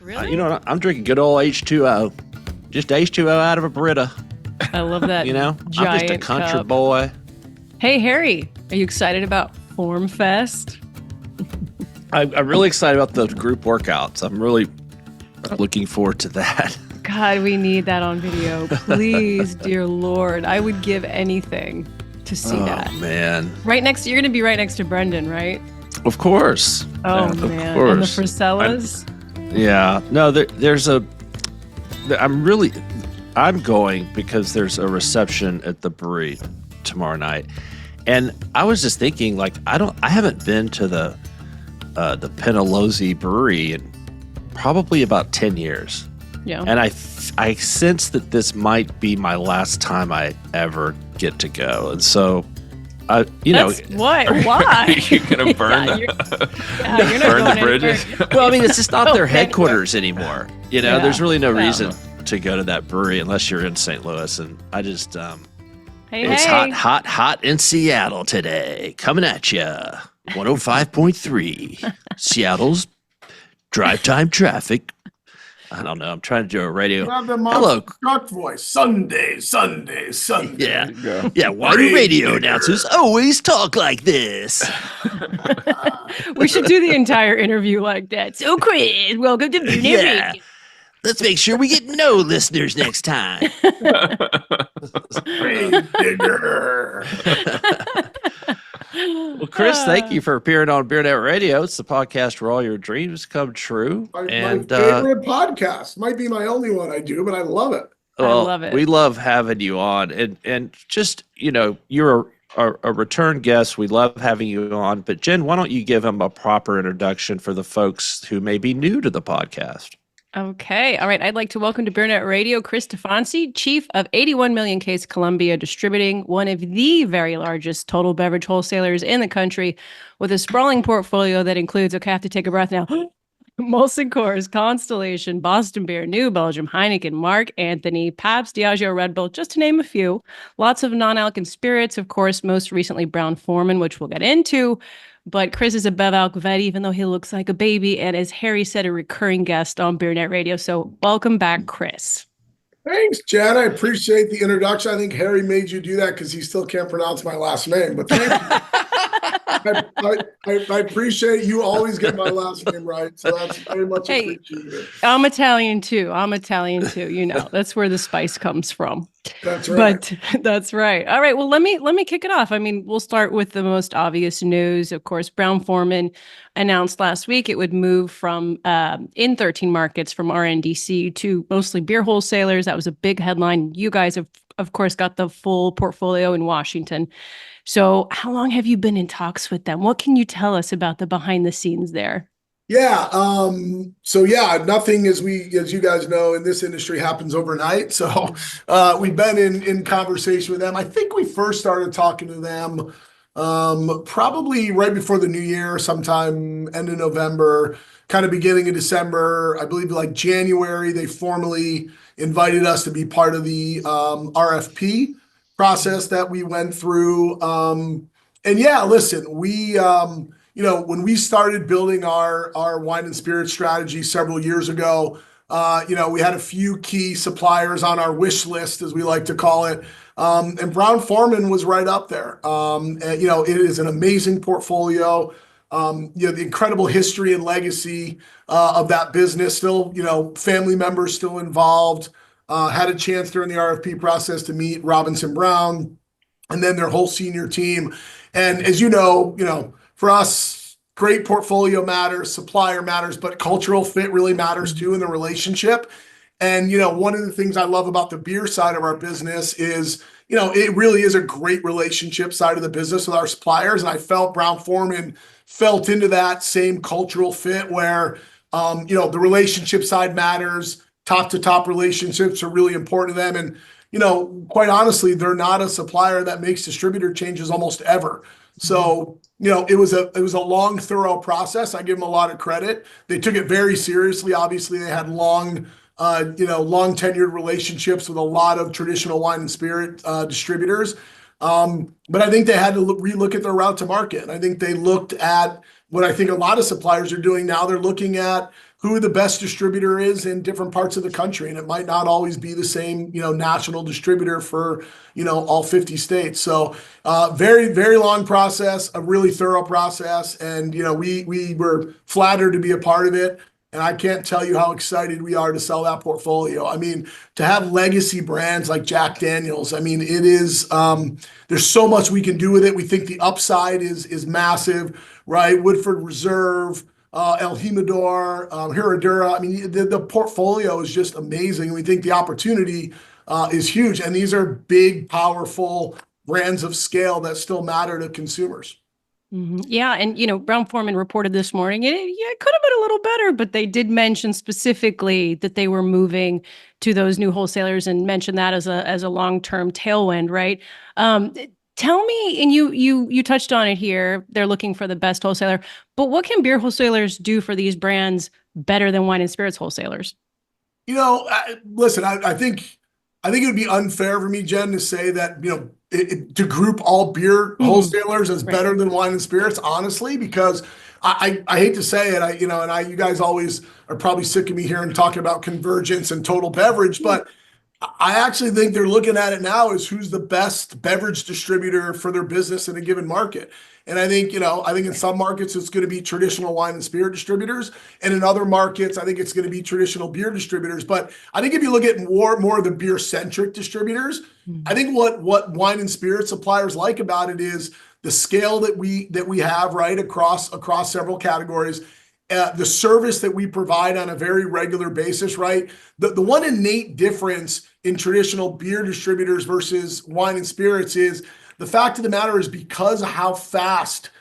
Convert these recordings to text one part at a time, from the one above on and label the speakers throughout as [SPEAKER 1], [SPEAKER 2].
[SPEAKER 1] Really?
[SPEAKER 2] You know, I'm drinking good old H2O. Just H2O out of a Brita.
[SPEAKER 1] I love that.
[SPEAKER 2] You know, I'm just a
[SPEAKER 1] giant
[SPEAKER 2] country
[SPEAKER 1] cup.
[SPEAKER 2] boy.
[SPEAKER 1] Hey, Harry, are you excited about Form Fest?
[SPEAKER 2] I'm really excited about the group workouts. I'm really looking forward to that.
[SPEAKER 1] God, we need that on video. Please, dear Lord. I would give anything to see that.
[SPEAKER 2] Oh, man.
[SPEAKER 1] You're going to be right next to Brendan, right?
[SPEAKER 2] Of course.
[SPEAKER 1] Oh,
[SPEAKER 2] Of
[SPEAKER 1] man.
[SPEAKER 2] course.
[SPEAKER 1] And the Frisellas?
[SPEAKER 2] Yeah. No, I'm going because there's a reception at the brewery tomorrow night. And I was just thinking, like, I haven't been to the Penalozzi brewery in probably about 10 years.
[SPEAKER 1] Yeah.
[SPEAKER 2] And I sense that this might be my last time I ever get to go. And so,
[SPEAKER 1] What? Why?
[SPEAKER 3] You're gonna burn
[SPEAKER 1] you're not
[SPEAKER 3] burn the
[SPEAKER 1] going
[SPEAKER 3] bridges.
[SPEAKER 1] anywhere.
[SPEAKER 2] well, I mean, it's just not their
[SPEAKER 1] Okay.
[SPEAKER 2] headquarters anymore. You know,
[SPEAKER 1] Yeah.
[SPEAKER 2] there's really no
[SPEAKER 1] Well.
[SPEAKER 2] reason to go to that brewery unless you're in St. Louis. And I just, it's
[SPEAKER 1] Hey.
[SPEAKER 2] hot in Seattle today. Coming at you. 105.3. Seattle's drive time traffic. I don't know. I'm trying to do a radio.
[SPEAKER 4] You have the
[SPEAKER 2] Hello.
[SPEAKER 4] truck voice. Sunday.
[SPEAKER 2] Yeah.
[SPEAKER 3] There you go.
[SPEAKER 2] Yeah. Why do radio announcers always talk like this?
[SPEAKER 1] We should do the entire interview like that. So, Chris, welcome to Beer Net
[SPEAKER 2] Yeah.
[SPEAKER 1] Radio.
[SPEAKER 2] Let's make sure we get no listeners next time.
[SPEAKER 4] Grave digger.
[SPEAKER 2] Well, Chris, thank you for appearing on Beer Net Radio. It's the podcast where all your dreams come true.
[SPEAKER 4] My
[SPEAKER 2] And
[SPEAKER 4] favorite podcast. Might be my only one I do, but I love it.
[SPEAKER 2] well,
[SPEAKER 1] love it.
[SPEAKER 2] We love having you on, and just you're a return guest. We love having you on. But Jen, why don't you give him a proper introduction for the folks who may be new to the podcast?
[SPEAKER 1] Okay. All right. I'd like to welcome to Beer Net Radio Chris Steffanci, Chief of 81 Million Case Columbia Distributing, one of the very largest total beverage wholesalers in the country, with a sprawling portfolio that includes, okay, I have to take a breath now, Molson Coors, Constellation, Boston Beer, New Belgium, Heineken, Mark Anthony, Pabst, Diageo, Red Bull, just to name a few. Lots of non-alc and spirits, of course, most recently Brown-Forman, which we'll get into. But Chris is a Bev Alc vet, even though he looks like a baby, and as Harry said, a recurring guest on Beer Net Radio. So welcome back, Chris.
[SPEAKER 4] Thanks, Jen. I appreciate the introduction. I think Harry made you do that because he still can't pronounce my last name. But thank you. I appreciate you always get my last name right. So that's very much
[SPEAKER 1] Hey.
[SPEAKER 4] appreciated.
[SPEAKER 1] I'm Italian too. You know, that's where the spice comes from.
[SPEAKER 4] That's right.
[SPEAKER 1] But that's right. All right. Well, let me kick it off. I mean, we'll start with the most obvious news. Of course, Brown-Forman announced last week it would move from in 13 markets from RNDC to mostly beer wholesalers. That was a big headline. You guys have, of course, got the full portfolio in Washington. So how long have you been in talks with them? What can you tell us about the behind the scenes there?
[SPEAKER 4] Yeah. Nothing as you guys know in this industry happens overnight. So we've been in conversation with them. I think we first started talking to them probably right before the new year, sometime end of November, kind of beginning of December. I believe like January, they formally invited us to be part of the RFP process that we went through. Listen, we when we started building our wine and spirit strategy several years ago, we had a few key suppliers on our wish list, as we like to call it. And Brown-Forman was right up there. It is an amazing portfolio. The incredible history and legacy of that business. Still, family members still involved. Had a chance during the RFP process to meet Robinson Brown and then their whole senior team. And as you know, for us, great portfolio matters, supplier matters, but cultural fit really matters too in the relationship. And, one of the things I love about the beer side of our business is, it really is a great relationship side of the business with our suppliers. And I felt Brown-Forman felt into that same cultural fit where, the relationship side matters. Top to top relationships are really important to them. And, quite honestly, they're not a supplier that makes distributor changes almost ever. So, it was a long, thorough process. I give them a lot of credit. They took it very seriously. Obviously, they had long tenured relationships with a lot of traditional wine and spirit distributors. But I think they had to relook at their route to market. And I think they looked at what I think a lot of suppliers are doing now. They're looking at who the best distributor is in different parts of the country. And it might not always be the same, national distributor for, all 50 states. So very, very long process, a really thorough process. And, we were flattered to be a part of it. And I can't tell you how excited we are to sell that portfolio. I mean, to have legacy brands like Jack Daniel's, I mean, it is, there's so much we can do with it. We think the upside is massive, right? Woodford Reserve, El Jimador, Herradura. I mean, the portfolio is just amazing. We think the opportunity is huge. And these are big, powerful brands of scale that still matter to consumers.
[SPEAKER 1] Mm-hmm. Yeah. And, Brown-Forman reported this morning, it could have been a little better, but they did mention specifically that they were moving to those new wholesalers and mentioned that as a long-term tailwind, right? Tell me, and you touched on it here, they're looking for the best wholesaler, but what can beer wholesalers do for these brands better than wine and spirits wholesalers?
[SPEAKER 4] Listen, I think it would be unfair for me, Jen, to say that, to group all beer wholesalers as better than wine and spirits, honestly, because I hate to say it, you guys always are probably sick of me hearing talking about convergence and total beverage, but I actually think they're looking at it now as who's the best beverage distributor for their business in a given market. And I think in some markets, it's going to be traditional wine and spirit distributors. And in other markets, I think it's going to be traditional beer distributors. But I think if you look at more of the beer-centric distributors, I think what wine and spirit suppliers like about it is the scale that we have, right, across several categories. The service that we provide on a very regular basis, right? The one innate difference in traditional beer distributors versus wine and spirits is the fact of the matter is because of how fast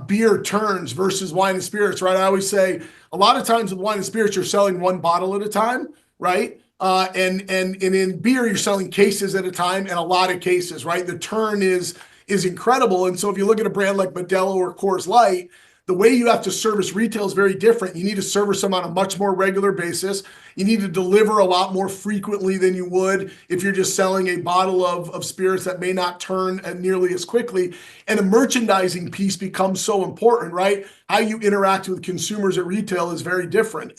[SPEAKER 4] beer turns versus wine and spirits, right? I always say a lot of times with wine and spirits, you're selling one bottle at a time, right? And in beer, you're selling cases at a time and a lot of cases, right? The turn is incredible. And so if you look at a brand like Modelo or Coors Light, the way you have to service retail is very different. You need to service them on a much more regular basis. You need to deliver a lot more frequently than you would if you're just selling a bottle of spirits that may not turn nearly as quickly. And the merchandising piece becomes so important, right? How you interact with consumers at retail is very different.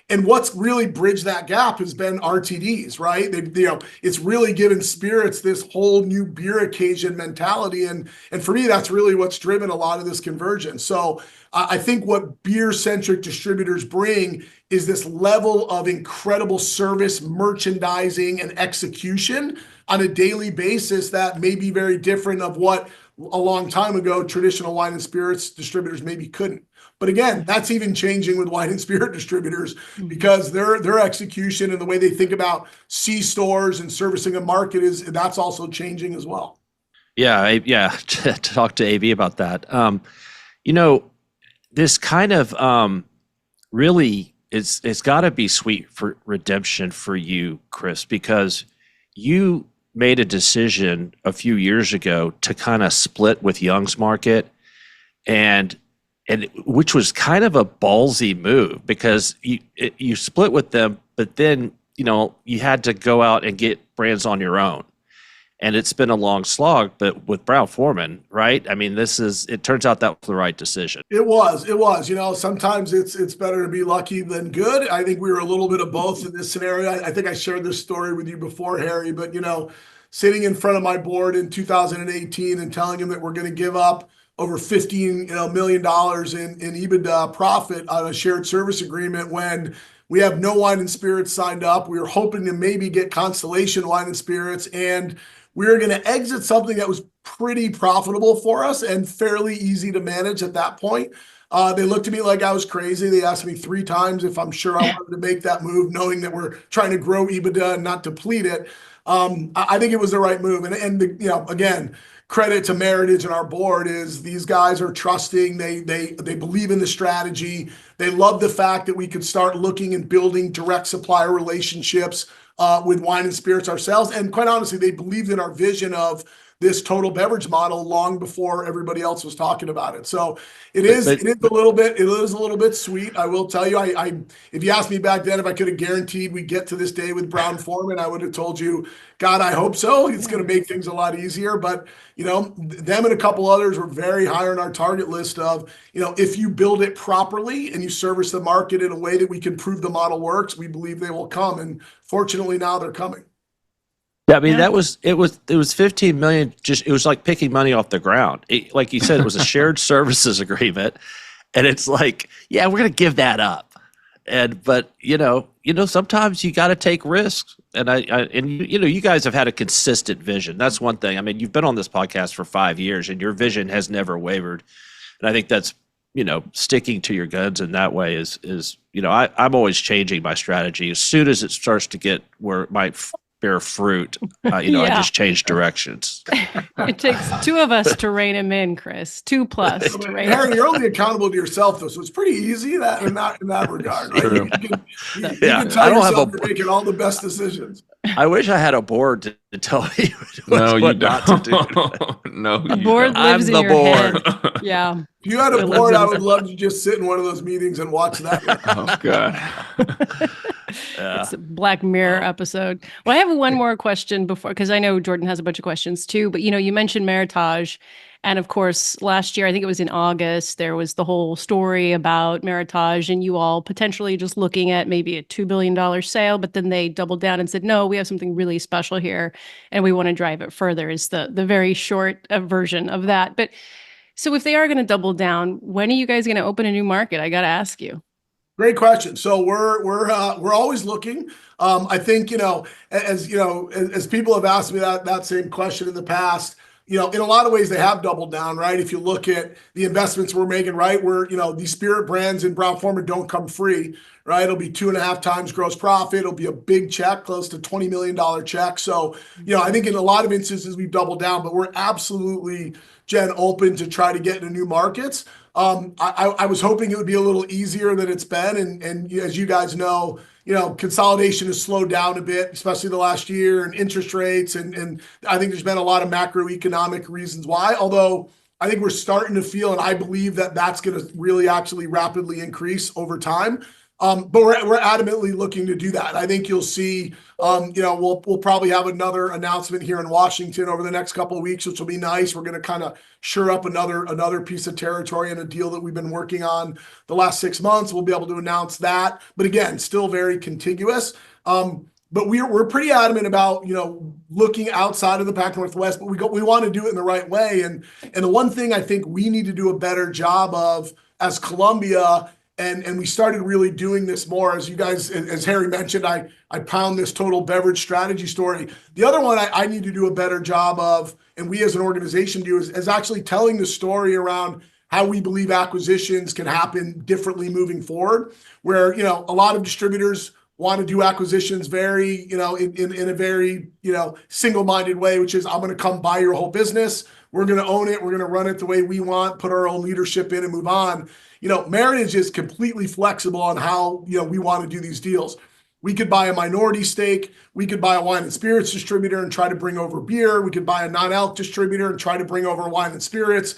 [SPEAKER 4] And what's really bridged that gap has been RTDs, right? It's really given spirits this whole new beer occasion mentality. And for me, that's really what's driven a lot of this convergence. So I think what beer-centric distributors bring is this level of incredible service, merchandising, and execution on a daily basis that may be very different of what a long time ago traditional wine and spirits distributors maybe couldn't. But again, that's even changing with wine and spirit distributors because their execution and the way they think about C-stores and servicing a market that's also changing as well.
[SPEAKER 2] Yeah, to talk to AB about that. This kind of really it's got to be sweet for redemption for you, Chris, because you made a decision a few years ago to kind of split with Young's Market, and which was kind of a ballsy move because you split with them, but then you had to go out and get brands on your own, and it's been a long slog. But with Brown-Forman, right? I mean, it turns out that was the right decision.
[SPEAKER 4] It was. Sometimes it's better to be lucky than good. I think we were a little bit of both in this scenario. I think I shared this story with you before, Harry, but sitting in front of my board in 2018 and telling them that we're going to give up over $15 million in EBITDA profit on a shared service agreement when we have no wine and spirits signed up. We were hoping to maybe get Constellation Wine and Spirits, and we were going to exit something that was pretty profitable for us and fairly easy to manage at that point. They looked at me like I was crazy. They asked me 3 times if I'm sure I wanted to make that move, knowing that we're trying to grow EBITDA and not deplete it. I think it was the right move. And again, credit to Meritage and our board is these guys are trusting. They believe in the strategy. They love the fact that we could start looking and building direct supplier relationships with wine and spirits ourselves. And quite honestly, they believed in our vision of this total beverage model long before everybody else was talking about it. So it is a little bit sweet. I will tell you, I if you asked me back then if I could have guaranteed we'd get to this day with Brown-Forman, I would have told you, God, I hope so. It's going to make things a lot easier. But, them and a couple others were very high on our target list of, if you build it properly and you service the market in a way that we can prove the model works, we believe they will come. And fortunately now they're coming.
[SPEAKER 2] Yeah, I mean, it was 15 million. Just, it was like picking money off the ground. Like you said, it was a shared services agreement, and it's like, yeah, we're going to give that up. But sometimes you got to take risks. And you guys have had a consistent vision. That's one thing. I mean, you've been on this podcast for 5 years, and your vision has never wavered. And I think that's, sticking to your guns in that way is I'm always changing my strategy as soon as it starts to get where it might bear fruit. I just change directions.
[SPEAKER 1] It takes two of us to rein him in, Chris. 2+ to rein him in.
[SPEAKER 4] Harry, you're only accountable to yourself, though, so it's pretty easy in that regard. Right? You can tell yourself you're making all the best decisions.
[SPEAKER 2] I wish I had a board to tell me
[SPEAKER 3] what
[SPEAKER 2] not to do.
[SPEAKER 3] No,
[SPEAKER 1] a board lives in your head. Yeah.
[SPEAKER 4] If you had a board, I would love to just sit in one of those meetings and watch that.
[SPEAKER 3] Oh, God.
[SPEAKER 1] It's a Black Mirror episode. Well, I have one more question before, because I know Jordan has a bunch of questions too, but you mentioned Meritage. And of course, last year, I think it was in August, there was the whole story about Meritage and you all potentially just looking at maybe a $2 billion sale, but then they doubled down and said, no, we have something really special here and we want to drive it further, is the very short version of that. But so if they are going to double down, when are you guys going to open a new market? I got to ask you.
[SPEAKER 4] Great question. So we're always looking. I think, as people have asked me that same question in the past, in a lot of ways they have doubled down, right? If you look at the investments we're making, right, where, these spirit brands in Brown-Forman don't come free, right? It'll be 2.5 times gross profit. It'll be a big check, close to $20 million check. So, I think in a lot of instances we've doubled down, but we're absolutely, Jen, open to try to get into new markets. I was hoping it would be a little easier than it's been. And as you guys know, consolidation has slowed down a bit, especially the last year, and interest rates. And I think there's been a lot of macroeconomic reasons why, although I think we're starting to feel, and I believe that that's going to really actually rapidly increase over time. But we're adamantly looking to do that. I think you'll see, we'll probably have another announcement here in Washington over the next couple of weeks, which will be nice. We're going to kind of shore up another piece of territory and a deal that we've been working on the last 6 months. We'll be able to announce that. But again, still very contiguous. But we're pretty adamant about, looking outside of the Pac Northwest, but we want to do it in the right way. And the one thing I think we need to do a better job of as Columbia, and we started really doing this more, as you guys, as Harry mentioned, I pound this total beverage strategy story. The other one I need to do a better job of, and we as an organization do, is actually telling the story around how we believe acquisitions can happen differently moving forward, where, a lot of distributors want to do acquisitions very, in a very, single-minded way, which is, I'm going to come buy your whole business. We're going to own it. We're going to run it the way we want, put our own leadership in and move on. Meritage is completely flexible on how, we want to do these deals. We could buy a minority stake. We could buy a wine and spirits distributor and try to bring over beer. We could buy a non-alc distributor and try to bring over wine and spirits.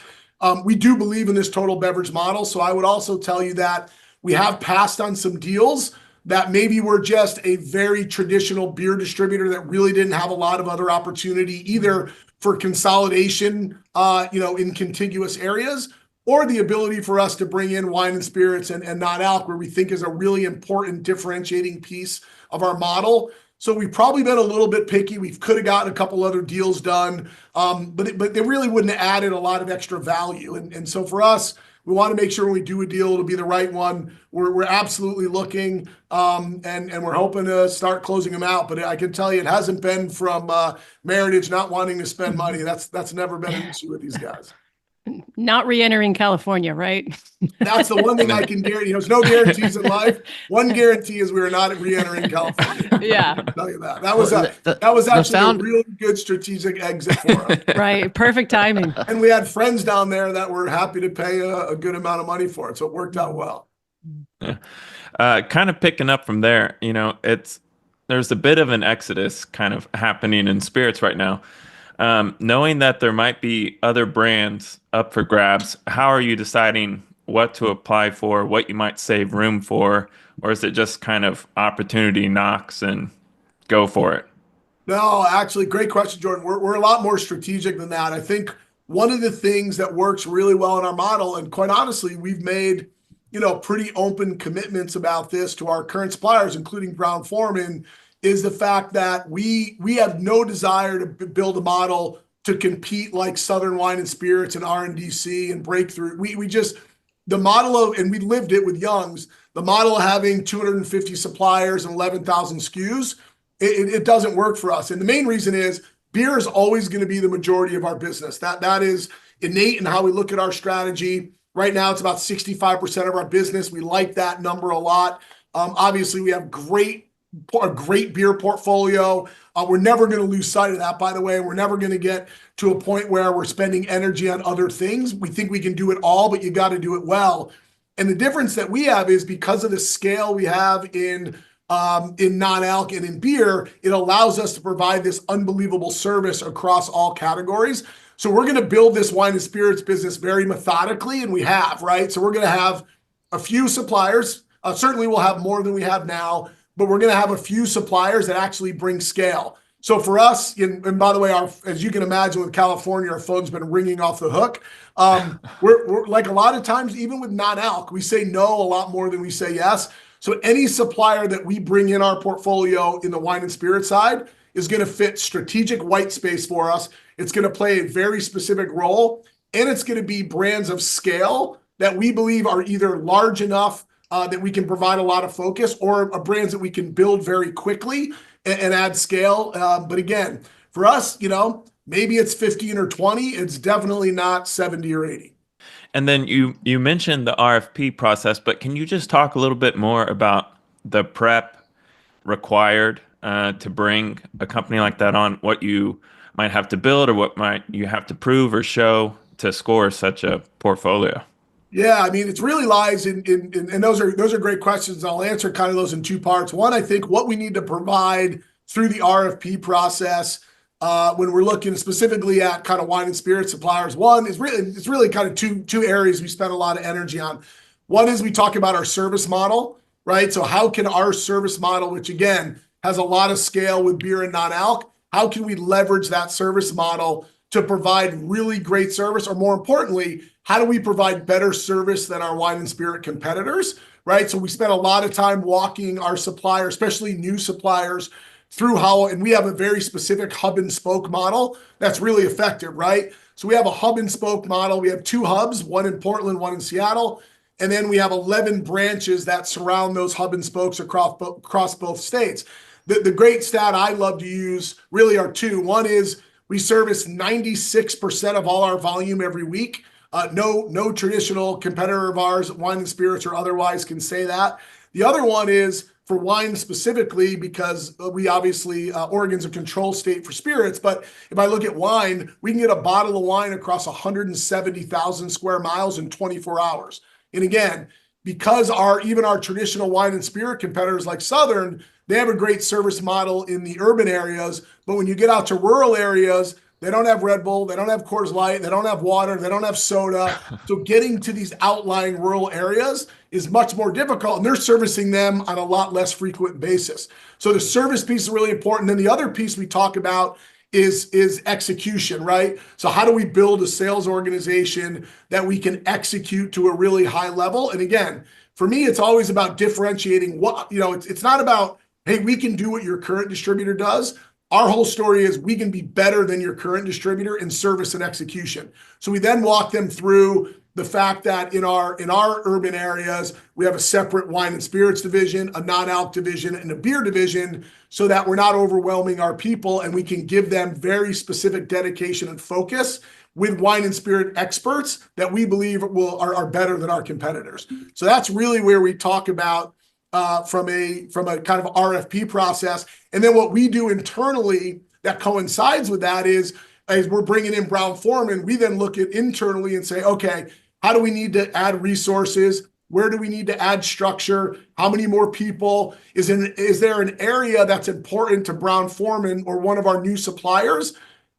[SPEAKER 4] We do believe in this total beverage model. So I would also tell you that we have passed on some deals that maybe were just a very traditional beer distributor that really didn't have a lot of other opportunity, either for consolidation, in contiguous areas, or the ability for us to bring in wine and spirits and non-alc, where we think is a really important differentiating piece of our model. So we've probably been a little bit picky. We could have gotten a couple other deals done, but they really wouldn't have added a lot of extra value. And so for us, we want to make sure when we do a deal, it'll be the right one. We're absolutely looking, and we're hoping to start closing them out. But I can tell you, it hasn't been from Meritage not wanting to spend money. That's never been an issue with these guys.
[SPEAKER 1] Not re-entering California, right?
[SPEAKER 4] That's the one thing I can guarantee. There's no guarantees in life. One guarantee is we are not re-entering California.
[SPEAKER 1] Yeah.
[SPEAKER 4] I'll tell you that. That was actually a really good strategic exit for us.
[SPEAKER 1] Right. Perfect timing.
[SPEAKER 4] And we had friends down there that were happy to pay a good amount of money for it. So it worked out well.
[SPEAKER 3] Yeah. Kind of picking up from there, there's a bit of an exodus kind of happening in spirits right now. Knowing that there might be other brands up for grabs, how are you deciding what to apply for, what you might save room for, or is it just kind of opportunity knocks and go for it?
[SPEAKER 4] No, actually, great question, Jordan. We're a lot more strategic than that. I think one of the things that works really well in our model, and quite honestly, we've made, pretty open commitments about this to our current suppliers, including Brown-Forman, is the fact that we have no desire to build a model to compete like Southern Wine and Spirits and RNDC and Breakthrough. We just, the model of, and we lived it with Young's, the model of having 250 suppliers and 11,000 SKUs, it doesn't work for us. And the main reason is beer is always going to be the majority of our business. That is innate in how we look at our strategy. Right now, it's about 65% of our business. We like that number a lot. Obviously, we have a great beer portfolio. We're never going to lose sight of that, by the way. We're never going to get to a point where we're spending energy on other things. We think we can do it all, but you got to do it well. And the difference that we have is because of the scale we have in non-alc and in beer, it allows us to provide this unbelievable service across all categories. So we're going to build this wine and spirits business very methodically, and we have, right? So we're going to have a few suppliers. Certainly we'll have more than we have now, but we're going to have a few suppliers that actually bring scale. So for us, and by the way, as you can imagine with California, our phone's been ringing off the hook. We're like a lot of times, even with non-alc, we say no a lot more than we say yes. So any supplier that we bring in our portfolio in the wine and spirit side is going to fit strategic white space for us. It's going to play a very specific role, and it's going to be brands of scale that we believe are either large enough that we can provide a lot of focus, or brands that we can build very quickly and add scale. But again, for us, maybe it's 15 or 20. It's definitely not 70 or 80.
[SPEAKER 3] And then you mentioned the RFP process, but can you just talk a little bit more about the prep required to bring a company like that on, what you might have to build or what might you have to prove or show to score such a portfolio?
[SPEAKER 4] Yeah, I mean, it really lies in and those are great questions. I'll answer kind of those in two parts. One, I think what we need to provide through the RFP process when we're looking specifically at kind of wine and spirit suppliers. One is it's really kind of two areas we spend a lot of energy on. One is we talk about our service model, right? So how can our service model, which again has a lot of scale with beer and non-alc, how can we leverage that service model to provide really great service? Or more importantly, how do we provide better service than our wine and spirit competitors, right? So we spend a lot of time walking our suppliers, especially new suppliers, through how, and we have a very specific hub and spoke model that's really effective, right? So we have a hub and spoke model. We have 2 hubs, one in Portland, one in Seattle. And then we have 11 branches that surround those hub and spokes across both states. The great stat I love to use really are 2. One is we service 96% of all our volume every week. No traditional competitor of ours, wine and spirits or otherwise, can say that. The other one is for wine specifically, because we obviously, Oregon's a control state for spirits. But if I look at wine, we can get a bottle of wine across 170,000 square miles in 24 hours. And again, because even our traditional wine and spirit competitors like Southern, they have a great service model in the urban areas. But when you get out to rural areas, they don't have Red Bull, they don't have Coors Light, they don't have water, they don't have soda. So getting to these outlying rural areas is much more difficult, and they're servicing them on a lot less frequent basis. So the service piece is really important. Then the other piece we talk about is execution, right? So how do we build a sales organization that we can execute to a really high level? And again, for me, it's always about differentiating it's not about, hey, we can do what your current distributor does. Our whole story is we can be better than your current distributor in service and execution. So we then walk them through the fact that in our urban areas, we have a separate wine and spirits division, a non-alc division, and a beer division, so that we're not overwhelming our people and we can give them very specific dedication and focus with wine and spirit experts that we believe are better than our competitors. So that's really where we talk about from a kind of RFP process. And then what we do internally that coincides with that is, as we're bringing in Brown-Forman, we then look at internally and say, okay, how do we need to add resources? Where do we need to add structure? How many more people? Is there an area that's important to Brown-Forman or one of our new suppliers?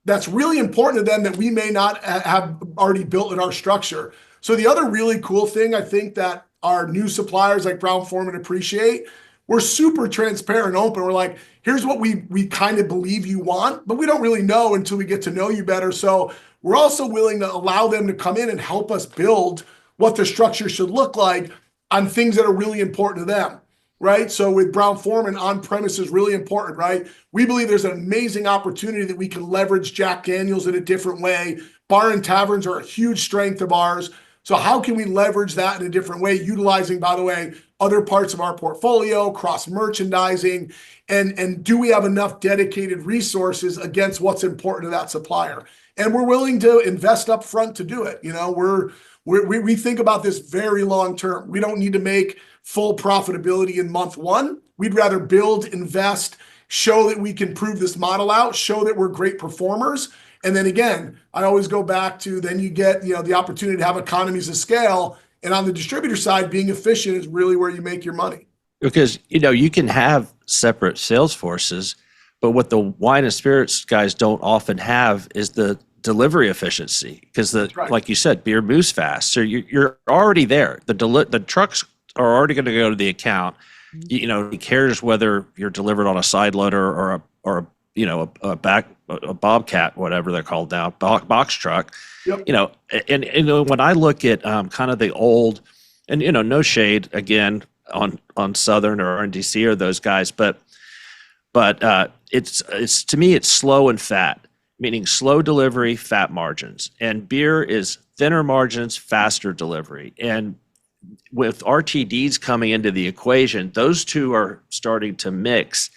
[SPEAKER 4] that's really important to them that we may not have already built in our structure. So the other really cool thing I think that our new suppliers like Brown-Forman appreciate, we're super transparent and open. We're like, here's what we kind of believe you want, but we don't really know until we get to know you better. So we're also willing to allow them to come in and help us build what the structure should look like on things that are really important to them, right? So with Brown-Forman, on-premise is really important, right? We believe there's an amazing opportunity that we can leverage Jack Daniels in a different way. Bar and taverns are a huge strength of ours. So how can we leverage that in a different way, utilizing, by the way, other parts of our portfolio, cross-merchandising, and do we have enough dedicated resources against what's important to that supplier? And we're willing to invest up front to do it. You know, we think about this very long term. We don't need to make full profitability in month one. We'd rather build, invest, show that we can prove this model out, show that we're great performers. And then again, I always go back to then you get, the opportunity to have economies of scale. And on the distributor side, being efficient is really where you make your money.
[SPEAKER 2] Because, you can have separate sales forces, but what the wine and spirits guys don't often have is the delivery efficiency. Because
[SPEAKER 4] right.
[SPEAKER 2] Like you said, beer moves fast. So you're already there. The trucks are already going to go to the account. He cares whether you're delivered on a side loader or a Bobcat, whatever they're called now, box truck.
[SPEAKER 4] Yep.
[SPEAKER 2] And when I look at kind of the old, and no shade again on Southern or RNDC or those guys, but it's to me it's slow and fat, meaning slow delivery, fat margins, and beer is thinner margins, faster delivery. And with RTDs coming into the equation, those two are starting to mix.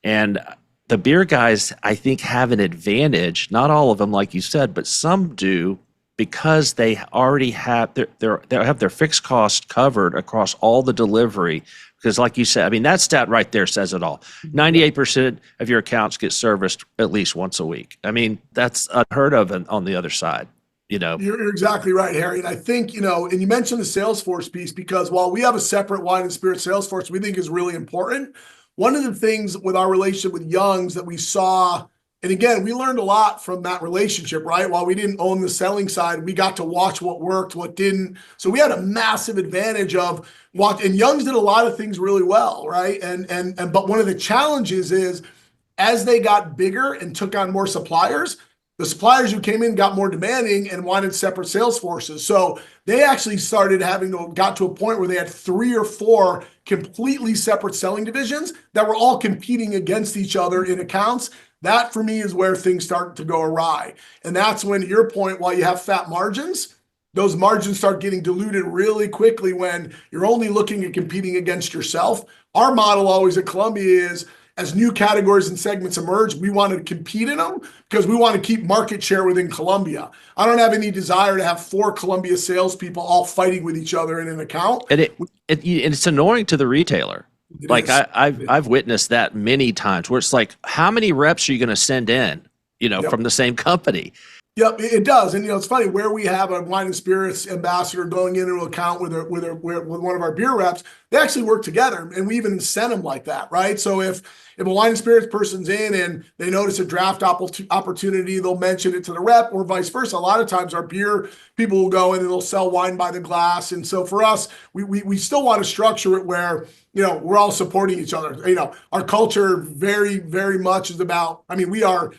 [SPEAKER 2] And the beer guys, I think, have an advantage. Not all of them, like you said, but some do, because they already have their fixed costs covered across all the delivery. Because, like you said, I mean, that stat right there says it all. 98% of your accounts get serviced at least once a week. I mean, that's unheard of on the other side.
[SPEAKER 4] You're exactly right, Harry. And I think, and you mentioned the Salesforce piece, because while we have a separate wine and spirit Salesforce, we think is really important. One of the things with our relationship with Young's that we saw, and again, we learned a lot from that relationship, right? While we didn't own the selling side, we got to watch what worked, what didn't. So we had a massive advantage of and Young's did a lot of things really well, right? But one of the challenges is as they got bigger and took on more suppliers, the suppliers who came in got more demanding and wanted separate sales forces. So they actually got to a point where they had 3 or 4 completely separate selling divisions that were all competing against each other in accounts. That for me is where things start to go awry. And that's when, to your point, while you have fat margins, those margins start getting diluted really quickly when you're only looking at competing against yourself. Our model always at Columbia is, as new categories and segments emerge, we want to compete in them because we want to keep market share within Columbia. I don't have any desire to have 4 Columbia salespeople all fighting with each other in an account.
[SPEAKER 2] And it's annoying to the retailer. I've witnessed that many times where it's like, how many reps are you going to send in, from the same company?
[SPEAKER 4] Yep, it does. And it's funny where we have a wine and spirits ambassador going into an account with one of our beer reps, they actually work together, and we even incent them like that, right? So if a wine and spirits person's in and they notice a draft opportunity, they'll mention it to the rep, or vice versa. A lot of times our beer people will go in and they'll sell wine by the glass. And so for us, we still want to structure it where, we're all supporting each other. Our culture very, very much is about, we are,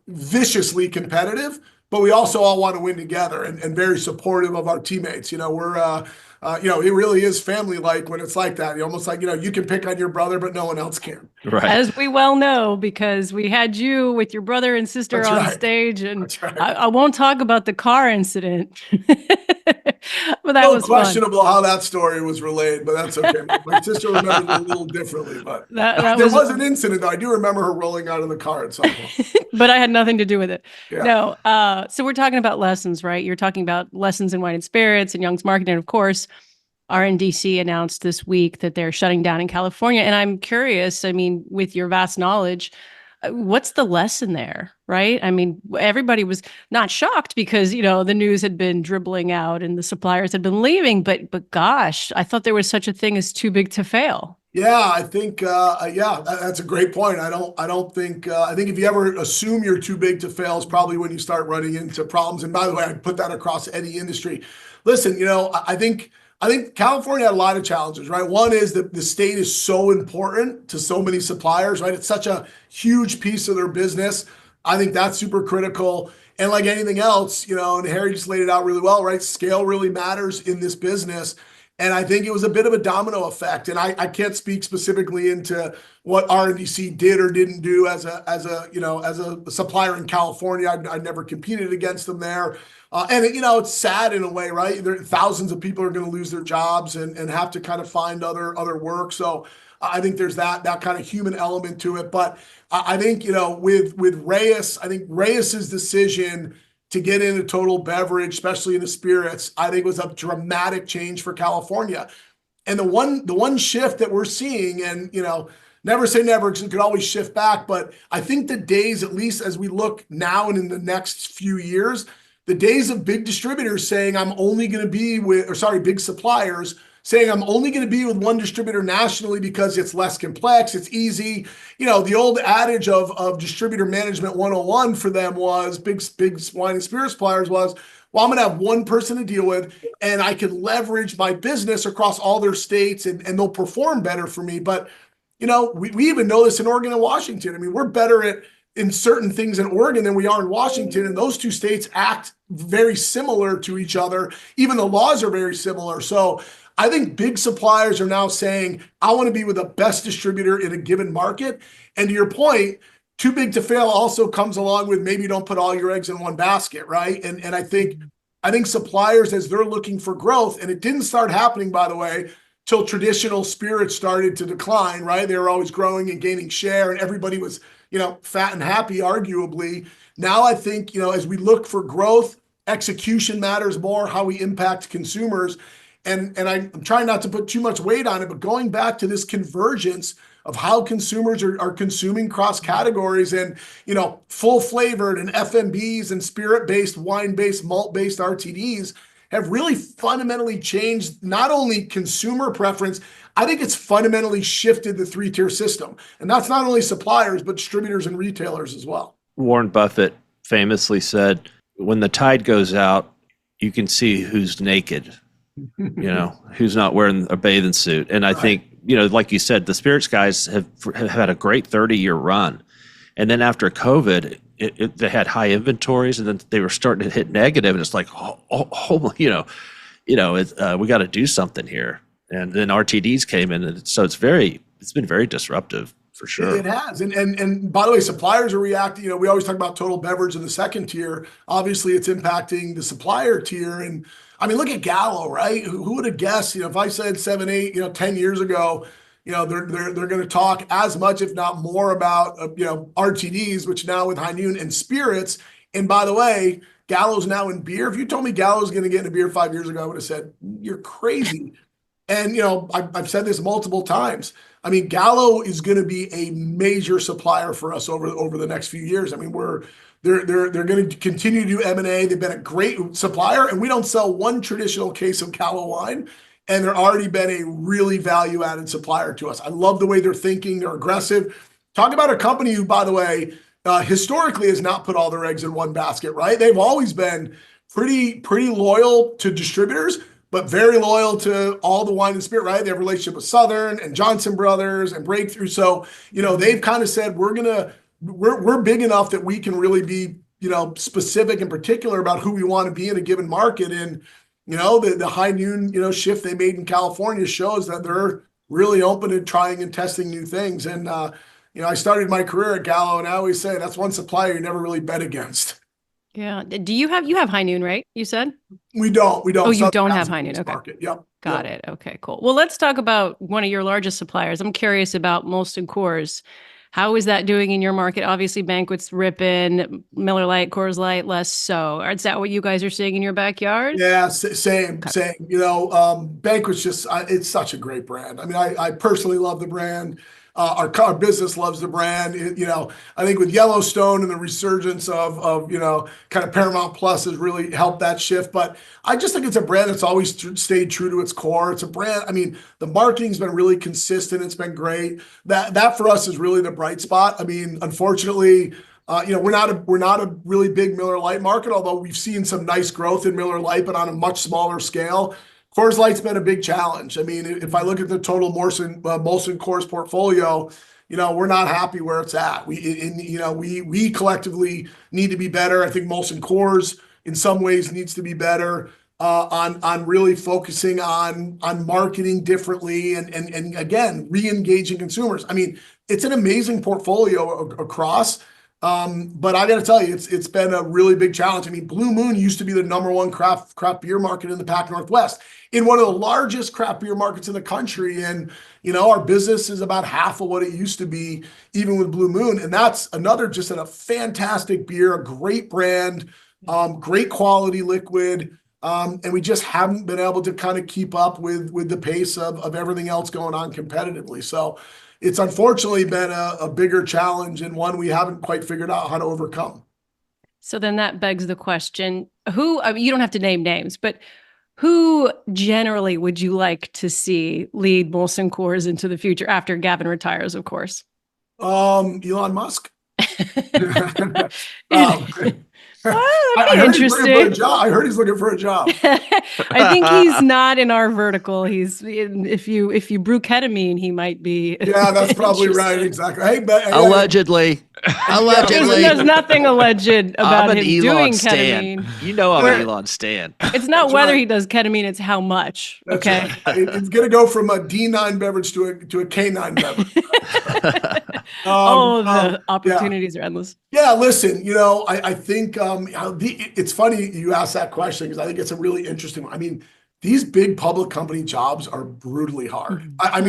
[SPEAKER 4] viciously competitive, but we also all want to win together and very supportive of our teammates. We're, it really is family-like when it's like that. Almost like, you can pick on your brother, but no one else can.
[SPEAKER 2] Right.
[SPEAKER 1] As we well know, because we had you with your brother and sister
[SPEAKER 4] That's
[SPEAKER 1] on
[SPEAKER 4] right.
[SPEAKER 1] stage, and
[SPEAKER 4] That's right.
[SPEAKER 1] I won't talk about the car incident, but that was
[SPEAKER 4] questionable how that story was relayed, but that's okay. My sister remembers it a little differently, but
[SPEAKER 1] that
[SPEAKER 4] there was an incident, though. I do remember her rolling out of the car at some point.
[SPEAKER 1] But I had nothing to do with it.
[SPEAKER 4] Yeah.
[SPEAKER 1] No. So we're talking about lessons, right? You're talking about lessons in wine and spirits and Young's marketing, of course. RNDC announced this week that they're shutting down in California. And I'm curious, with your vast knowledge, what's the lesson there, right? Everybody was not shocked because, the news had been dribbling out and the suppliers had been leaving. But gosh, I thought there was such a thing as too big to fail.
[SPEAKER 4] Yeah, I think that's a great point. I don't think I think if you ever assume you're too big to fail is probably when you start running into problems. And by the way, I put that across any industry. Listen, I think California had a lot of challenges, right? One is that the state is so important to so many suppliers, right? It's such a huge piece of their business. I think that's super critical. And like anything else, and Harry just laid it out really well, right? Scale really matters in this business. And I think it was a bit of a domino effect. And I can't speak specifically into what RNDC did or didn't do as a supplier in California. I never competed against them there. It's sad in a way, right? Thousands of people are going to lose their jobs and have to kind of find other work. So I think there's that kind of human element to it. But I think, with Reyes, I think Reyes's decision to get into total beverage, especially in the spirits, I think was a dramatic change for California. And the one shift that we're seeing, and never say never because it could always shift back, but I think the days, at least as we look now and in the next few years, the days of big distributors saying I'm only going to be big suppliers saying I'm only going to be with one distributor nationally because it's less complex, it's easy. The old adage of distributor management 101 for them was big wine and spirit suppliers was, well, I'm going to have one person to deal with and I can leverage my business across all their states and they'll perform better for me. But, we even know this in Oregon and Washington. I mean, we're better in certain things in Oregon than we are in Washington. And those two states act very similar to each other. Even the laws are very similar. So I think big suppliers are now saying, I want to be with the best distributor in a given market. And to your point, too big to fail also comes along with maybe don't put all your eggs in one basket, right? And I think suppliers, as they're looking for growth, and it didn't start happening, by the way, till traditional spirits started to decline, right? They were always growing and gaining share and everybody was, fat and happy, arguably. Now I think, as we look for growth, execution matters more, how we impact consumers. And I'm trying not to put too much weight on it, but going back to this convergence of how consumers are consuming cross categories and, full flavored and FMBs and spirit-based, wine-based, malt-based RTDs have really fundamentally changed not only consumer preference, I think it's fundamentally shifted the three-tier system. And that's not only suppliers, but distributors and retailers as well.
[SPEAKER 2] Warren Buffett famously said, when the tide goes out, you can see who's naked, who's not wearing a bathing suit. And I think, like you said, the spirits guys have had a great 30-year run. And then after COVID, they had high inventories and then they were starting to hit negative. And it's like, we got to do something here. And then RTDs came in. And so it's been very disruptive. For sure.
[SPEAKER 4] It has. And by the way, suppliers are reacting. We always talk about total beverage in the second tier. Obviously, it's impacting the supplier tier. And I mean, look at Gallo, right? Who would have guessed, if I said 7, 8, 10 years ago, they're going to talk as much, if not more about, RTDs, which now with High Noon and spirits. And by the way, Gallo's now in beer. If you told me Gallo's going to get into beer 5 years ago, I would have said, you're crazy. And, I've said this multiple times. I mean, Gallo is going to be a major supplier for us over the next few years. I mean, they're going to continue to do M&A. They've been a great supplier, and we don't sell one traditional case of Gallo wine, and they're already been a really value-added supplier to us. I love the way they're thinking. They're aggressive. Talk about a company who, by the way, historically has not put all their eggs in one basket, right? They've always been pretty loyal to distributors, but very loyal to all the wine and spirit, right? They have a relationship with Southern and Johnson Brothers and Breakthrough. So, they've kind of said, we're big enough that we can really be, specific and particular about who we want to be in a given market. And, the High Noon, shift they made in California shows that they're really open to trying and testing new things. And, I started my career at Gallo, and I always say that's one supplier you never really bet against.
[SPEAKER 1] Yeah. Do you have High Noon, right? You said?
[SPEAKER 4] We don't.
[SPEAKER 1] Oh, you don't have High Noon. Okay.
[SPEAKER 4] Market. Yep.
[SPEAKER 1] Got it. Okay, cool. Well, let's talk about one of your largest suppliers. I'm curious about Molson Coors. How is that doing in your market? Obviously, Banquet's ripping, Miller Lite, Coors Light, less so. Is that what you guys are seeing in your backyard?
[SPEAKER 4] Yeah, same. Banquet's just, it's such a great brand. I mean, I personally love the brand. Our business loves the brand. I think with Yellowstone and the resurgence of kind of Paramount Plus has really helped that shift. But I just think it's a brand that's always stayed true to its core. It's a brand. I mean, the marketing's been really consistent. It's been great. That for us is really the bright spot. I mean, unfortunately, we're not a really big Miller Lite market, although we've seen some nice growth in Miller Lite, but on a much smaller scale. Coors Light's been a big challenge. I mean, if I look at the total Molson Coors portfolio, we're not happy where it's at. We collectively need to be better. I think Molson Coors in some ways needs to be better on really focusing on marketing differently and again, re-engaging consumers. I mean, it's an amazing portfolio across. But I got to tell you, it's been a really big challenge. I mean, Blue Moon used to be the #1 craft beer market in the Pac Northwest, in one of the largest craft beer markets in the country. And, our business is about half of what it used to be, even with Blue Moon. And that's just a fantastic beer, a great brand, great quality liquid. And we just haven't been able to kind of keep up with the pace of everything else going on competitively. So it's unfortunately been a bigger challenge and one we haven't quite figured out how to overcome.
[SPEAKER 1] So then that begs the question, you don't have to name names, but who generally would you like to see lead Molson Coors into the future after Gavin retires, of course?
[SPEAKER 4] Elon Musk.
[SPEAKER 1] That'd be interesting.
[SPEAKER 4] I heard he's looking for a job.
[SPEAKER 1] I think he's not in our vertical. If you brew ketamine, he might be.
[SPEAKER 4] Yeah, that's probably right. Exactly. Hey,
[SPEAKER 2] Allegedly.
[SPEAKER 1] There's nothing alleged about him doing
[SPEAKER 2] stan.
[SPEAKER 1] ketamine.
[SPEAKER 2] You know I'm an Elon stan.
[SPEAKER 1] It's not whether he does ketamine; it's how much.
[SPEAKER 4] That's
[SPEAKER 1] okay.
[SPEAKER 4] Right. It's going to go from a D9 beverage to a K9 beverage.
[SPEAKER 1] The opportunities are endless.
[SPEAKER 4] Yeah, listen, I think it's funny you asked that question because I think it's a really interesting one. I mean, these big public company jobs are brutally hard. I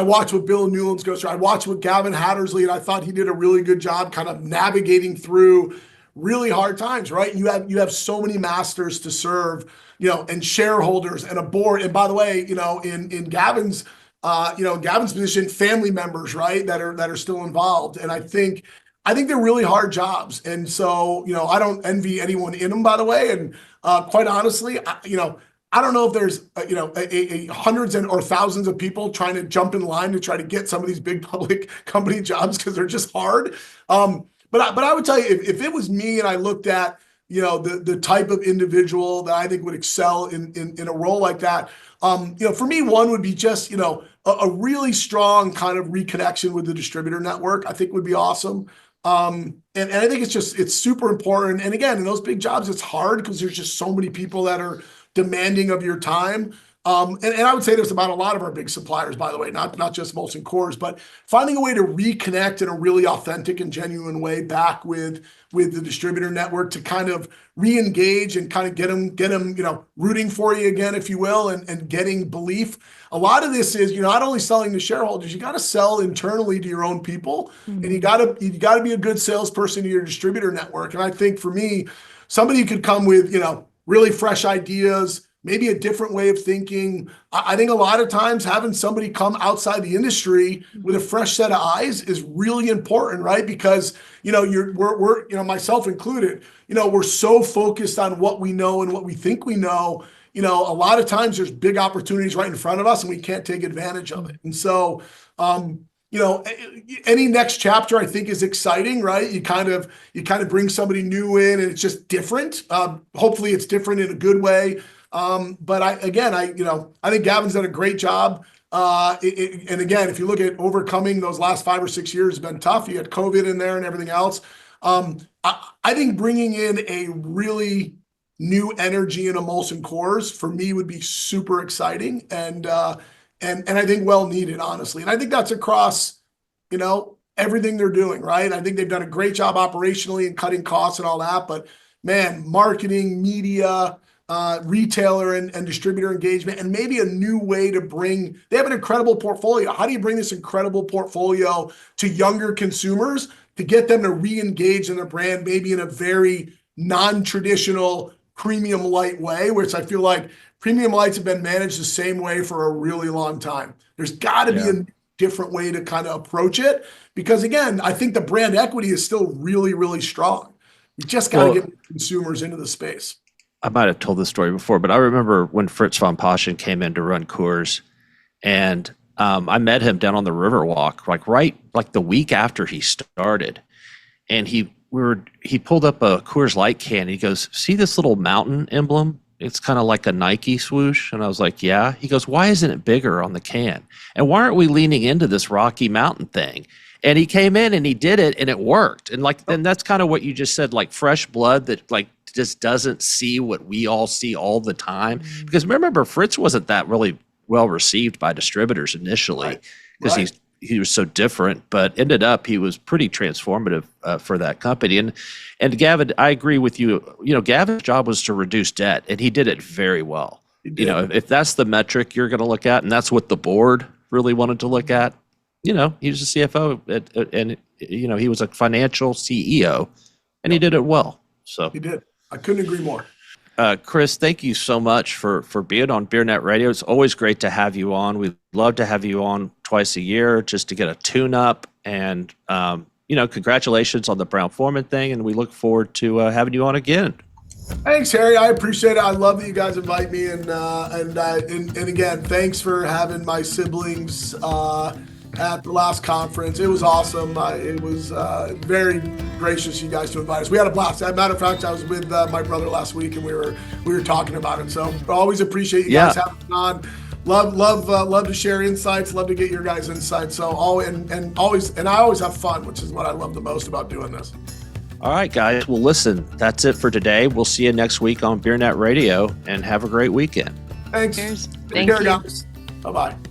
[SPEAKER 4] watched what Bill Newlands goes through. I watched what Gavin Hattersley, and I thought he did a really good job kind of navigating through really hard times, right? You have so many masters to serve, and shareholders and a board. And by the way, in Gavin's position, family members, right, that are still involved. And I think they're really hard jobs. And so, I don't envy anyone in them, by the way. And quite honestly, I don't know if there's, hundreds or thousands of people trying to jump in line to try to get some of these big public company jobs because they're just hard. But I would tell you, if it was me and I looked at, the type of individual that I think would excel in a role like that, for me, one would be just, a really strong kind of reconnection with the distributor network, I think would be awesome. And I think it's super important. And again, in those big jobs, it's hard because there's just so many people that are demanding of your time. And I would say this about a lot of our big suppliers, by the way, not just Molson Coors, but finding a way to reconnect in a really authentic and genuine way back with the distributor network to kind of re-engage and kind of get them, rooting for you again, if you will, and getting belief. A lot of this is, not only selling to shareholders, you got to sell internally to your own people, and you got to be a good salesperson to your distributor network. And I think for me, somebody could come with, really fresh ideas, maybe a different way of thinking. I think a lot of times having somebody come outside the industry with a fresh set of eyes is really important, right? Because, we're myself included, we're so focused on what we know and what we think we know. A lot of times there's big opportunities right in front of us and we can't take advantage of it. And so, any next chapter I think is exciting, right? You kind of bring somebody new in and it's just different. Hopefully it's different in a good way. But I think Gavin's done a great job. And again, if you look at overcoming those last 5 or 6 years has been tough. You had COVID in there and everything else. I think bringing in a really new energy in a Molson Coors for me would be super exciting and I think well needed, honestly. And I think that's across, everything they're doing, right? I think they've done a great job operationally and cutting costs and all that. But man, marketing, media, retailer and distributor engagement, and maybe a new way to they have an incredible portfolio. How do you bring this incredible portfolio to younger consumers to get them to re-engage in their brand, maybe in a very non-traditional premium light way, which I feel like premium lights have been managed the same way for a really long time. There's got to be different way to kind of approach it. Because again, I think the brand equity is still really, really strong. You just got to get consumers into the space.
[SPEAKER 2] I might have told this story before, but I remember when Fritz von Paschen came in to run Coors, and I met him down on the Riverwalk, like the week after he started, and he pulled up a Coors Light can. And he goes, "See this little mountain emblem? It's kind of like a Nike swoosh." And I was like, "Yeah." He goes, "Why isn't it bigger on the can? And why aren't we leaning into this Rocky Mountain thing?" And he came in and he did it, and it worked. And and that's kind of what you just said, like fresh blood that like just doesn't see what we all see all the time. Because remember, Fritz wasn't that really well received by distributors initially because he was so different, but ended up he was pretty transformative for that company. And Gavin, I agree with you. You know, Gavin's job was to reduce debt, and he did it very well. You know, if that's the metric you're going to look at, and that's what the board really wanted to look at, you know, he was a CFO and you know, he was a financial CEO, and he did it well. So
[SPEAKER 4] he did. I couldn't agree more.
[SPEAKER 2] Chris, thank you so much for being on BeerNet Radio. It's always great to have you on. We'd love to have you on twice a year just to get a tune-up. And, you know, congratulations on the Brown-Forman thing, and we look forward to having you on again.
[SPEAKER 4] Thanks, Harry. I appreciate it. I love that you guys invite me. And again, thanks for having my siblings at the last conference. It was awesome. It was very gracious you guys to invite us. We had a blast. As a matter of fact, I was with my brother last week, and we were talking about it. So I always appreciate you guys having me on. Love to share insights. Love to get your guys' insights. So I always have fun, which is what I love the most about doing this.
[SPEAKER 2] All right, guys. Well, listen, that's it for today. We'll see you next week on BeerNet Radio, and have a great weekend.
[SPEAKER 4] Thanks.
[SPEAKER 1] Cheers.
[SPEAKER 4] Take
[SPEAKER 1] Thank
[SPEAKER 4] care,
[SPEAKER 1] you.
[SPEAKER 4] guys. Bye-bye.